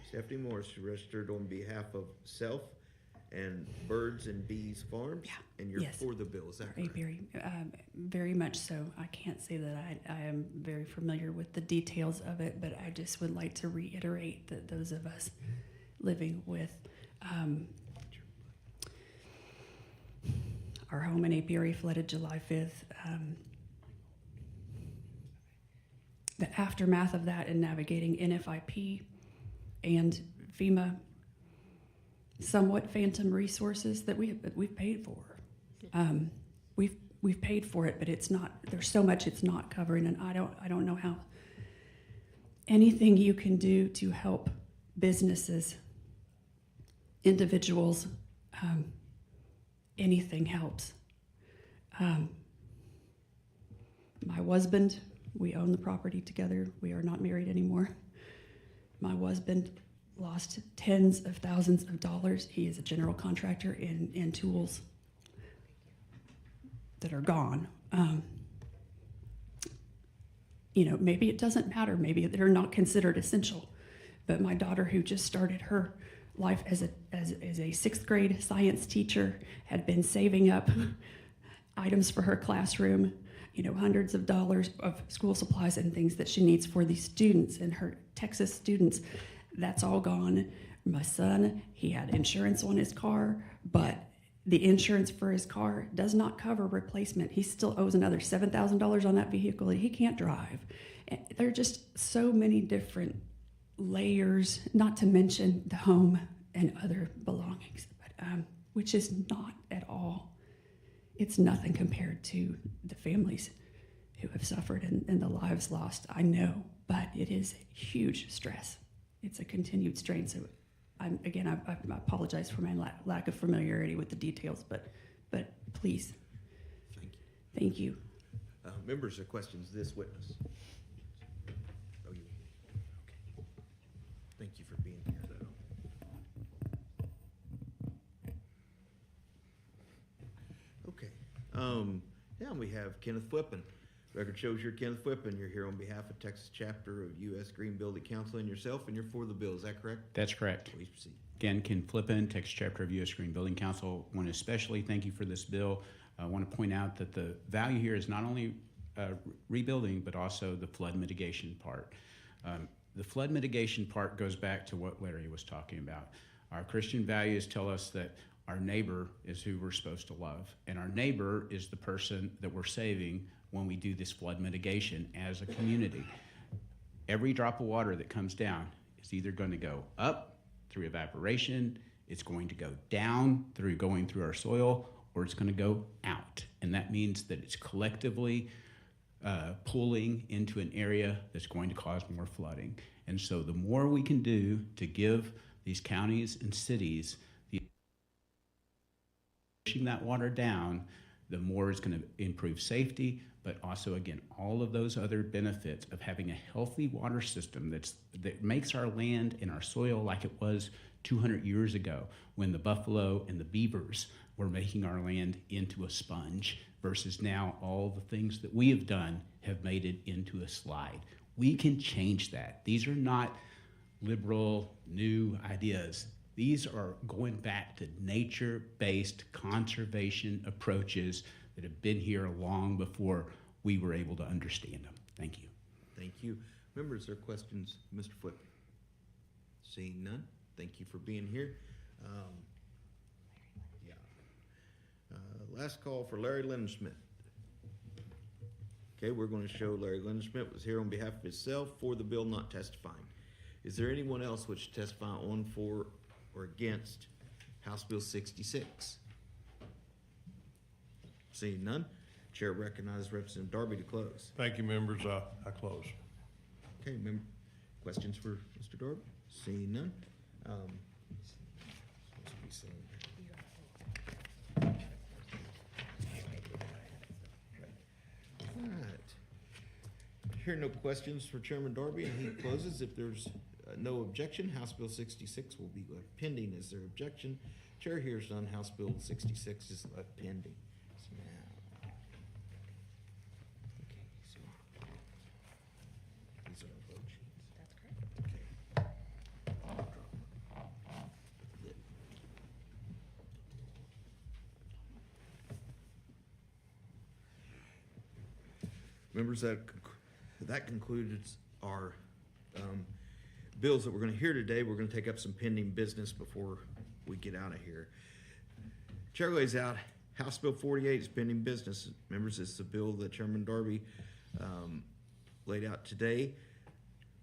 Stephanie Morris registered on behalf of self and Birds and Bees Farms, Yeah. and you're Yes. for the bill, is that correct? Very much so. I can't say that I am very familiar with the details of it, but I just would like to reiterate that those of us living with our home in Apiary flooded July 5th. The aftermath of that and navigating NFIP and FEMA, somewhat phantom resources that we've paid for. We've paid for it, but it's not. There's so much it's not covering, and I don't know how. Anything you can do to help businesses, individuals, anything helps. My husband, we own the property together. We are not married anymore. My husband lost tens of thousands of dollars. He is a general contractor in tools that are gone. Maybe it doesn't matter. Maybe they're not considered essential. But my daughter, who just started her life as a sixth grade science teacher, had been saving up items for her classroom, hundreds of dollars of school supplies and things that she needs for these students and her Texas students. That's all gone. My son, he had insurance on his car, but the insurance for his car does not cover replacement. He still owes another $7,000 on that vehicle that he can't drive. And there are just so many different layers, not to mention the home and other belongings, but which is not at all. It's nothing compared to the families who have suffered and the lives lost. I know, but it is huge stress. It's a continued strain. So, I apologize for my lack of familiarity with the details, but please. Thank you. Members or questions, this witness? Oh, you? Okay. Thank you for being here, though. Okay. Now we have Kenneth Flippin. Record shows you're Kenneth Flippin. You're here on behalf of Texas chapter of U.S. Green Building Council and yourself, and you're for the bill. Is that correct? That's correct. Please proceed. Again, Ken Flippin, Texas chapter of U.S. Green Building Council. I want to especially thank you for this bill. I want to point out that the value here is not only rebuilding, but also the flood mitigation part. The flood mitigation part goes back to what Larry was talking about. Our Christian values tell us that our neighbor is who we're supposed to love, and our neighbor is the person that we're saving when we do this flood mitigation as a community. Every drop of water that comes down is either going to go up through evaporation, it's going to go down through going through our soil, or it's going to go out. And that means that it's collectively pooling into an area that's going to cause more flooding. And so the more we can do to give these counties and cities the pushing that water down, the more it's going to improve safety, but also, again, all of those other benefits of having a healthy water system that makes our land and our soil like it was 200 years ago when the buffalo and the beavers were making our land into a sponge, versus now all the things that we have done have made it into a slide. We can change that. These are not liberal new ideas. These are going back to nature-based conservation approaches that have been here long before we were able to understand them. Thank you. Thank you. Members, or questions, Mr. Flippin? Seeing none, thank you for being here. Last call for Larry Lindenschmidt. Okay, we're going to show Larry Lindenschmidt was here on behalf of himself for the bill, not testifying. Is there anyone else which testify on, for, or against House Bill 66? Seeing none, Chair recognizes Representative Darby to close. Thank you, members. I close. Okay, questions for Mr. Darby? Seeing none. All right. Here are no questions for Chairman Darby, and he closes. If there's no objection, House Bill 66 will be left pending. Is there objection? Chair hears none. House Bill 66 is left pending. So now, okay, so these are our vote sheets. Members, that concludes our bills that we're going to hear today. We're going to take up some pending business before we get out of here. Chair lays out House Bill 48 is pending business. Members, it's the bill that Chairman Darby laid out today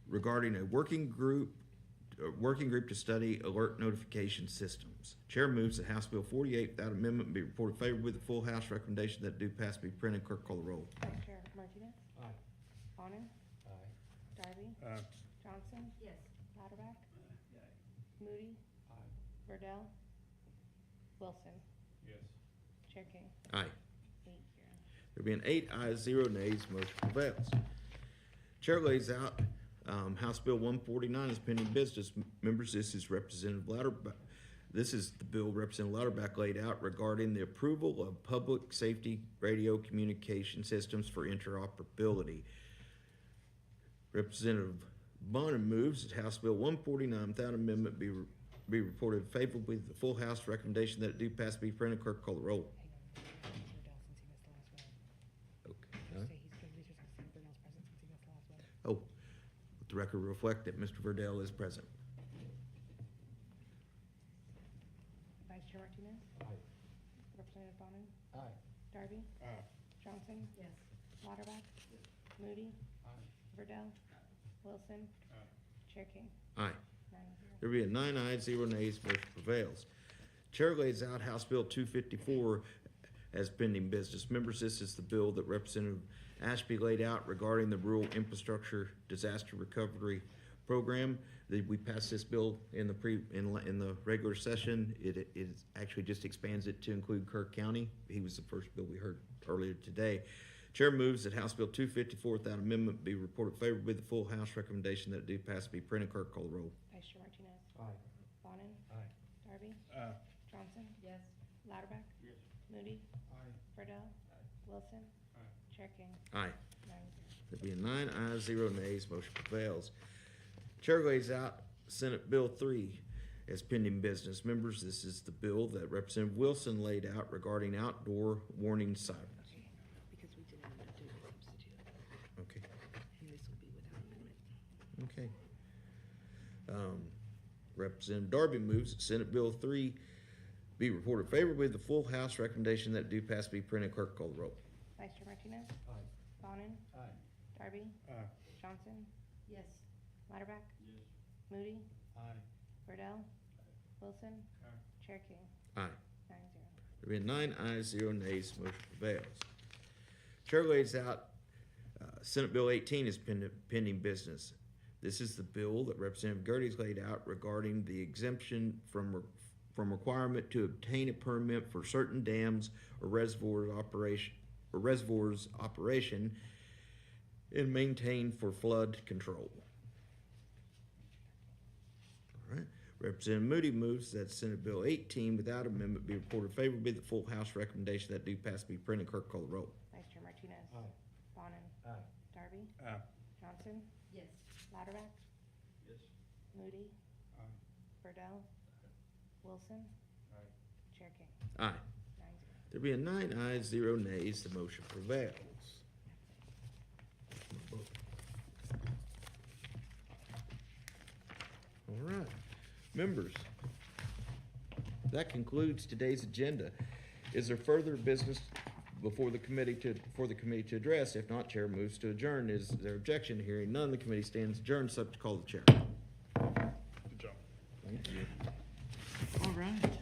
regarding a working group to study alert notification systems. Chair moves that House Bill 48 without amendment be reported favorably with the full House recommendation that do pass be printed. Clerk, call the roll. Vice Chair Martinez? Aye. Bonin? Aye. Darby? Aye. Johnson? Yes. Lauterbach? Moody? Aye. Verdell? Wilson? Yes. Chair King? Aye. 8-0. There being 8 ayes, 0 nays, motion prevails. Chair lays out House Bill 149 is pending business. Members, this is Representative Lauterbach. This is the bill Representative Lauterbach laid out regarding the approval of public safety radio communication systems for interoperability. Representative Bonin moves that House Bill 149 without amendment be reported favorably with the full House recommendation that it do pass be printed. Clerk, call the roll. Okay. Huh? Oh, let the record reflect that Mr. Verdell is present. Vice Chair Martinez? Aye. Representative Bonin? Aye. Darby? Aye. Johnson? Yes. Lauterbach? Moody? Aye. Verdell? Wilson? Chair King? Aye. 9-0. There being 9 ayes, 0 nays, motion prevails. Chair lays out House Bill 254 as pending business. Members, this is the bill that Representative Ashby laid out regarding the Rural Infrastructure Disaster Recovery Program. We passed this bill in the regular session. It actually just expands it to include Kirk County. He was the first bill we heard earlier today. Chair moves that House Bill 254 without amendment be reported favorably with the full House recommendation that it do pass be printed. Clerk, call the roll. Vice Chair Martinez? Aye. Bonin? Aye. Darby? Aye. Johnson? Yes. Lauterbach? Yes. Moody? Aye. Verdell? Wilson? Aye. Chair King? Aye. 9-0. There being 9 ayes, 0 nays, motion prevails. Chair lays out Senate Bill 3 as pending business. Members, this is the bill that Representative Wilson laid out regarding outdoor warning sirens. Because we didn't end up doing a substitute, Okay. and this will be without amendment. Okay. Representative Darby moves that Senate Bill 3 be reported favorably with the full House recommendation that do pass be printed. Clerk, call the roll. Vice Chair Martinez? Aye. Bonin? Aye. Darby? Aye. Johnson? Yes. Lauterbach? Yes. Moody? Aye. Verdell? Wilson? Chair King? Aye. 9-0. There being 9 ayes, 0 nays, motion prevails. Chair lays out Senate Bill 18 is pending business. This is the bill that Representative Gertie's laid out regarding the exemption from requirement to obtain a permit for certain dams or reservoirs operation and maintained for flood control. All right. Representative Moody moves that Senate Bill 18 without amendment be reported favorably. The full House recommendation that do pass be printed. Clerk, call the roll. Vice Chair Martinez? Aye. Bonin? Aye. Darby? Aye. Johnson? Yes. Lauterbach? Yes. Moody? Aye. Verdell? Wilson? Aye. Chair King? Aye. 9-0. There being 9 ayes, 0 nays, the motion prevails. All right, members, that concludes today's agenda. Is there further business for the committee to address? If not, chair moves to adjourn. Is there objection? Hearing none, the committee stands adjourned, subject to call the chair. Good job. Thank you. All right.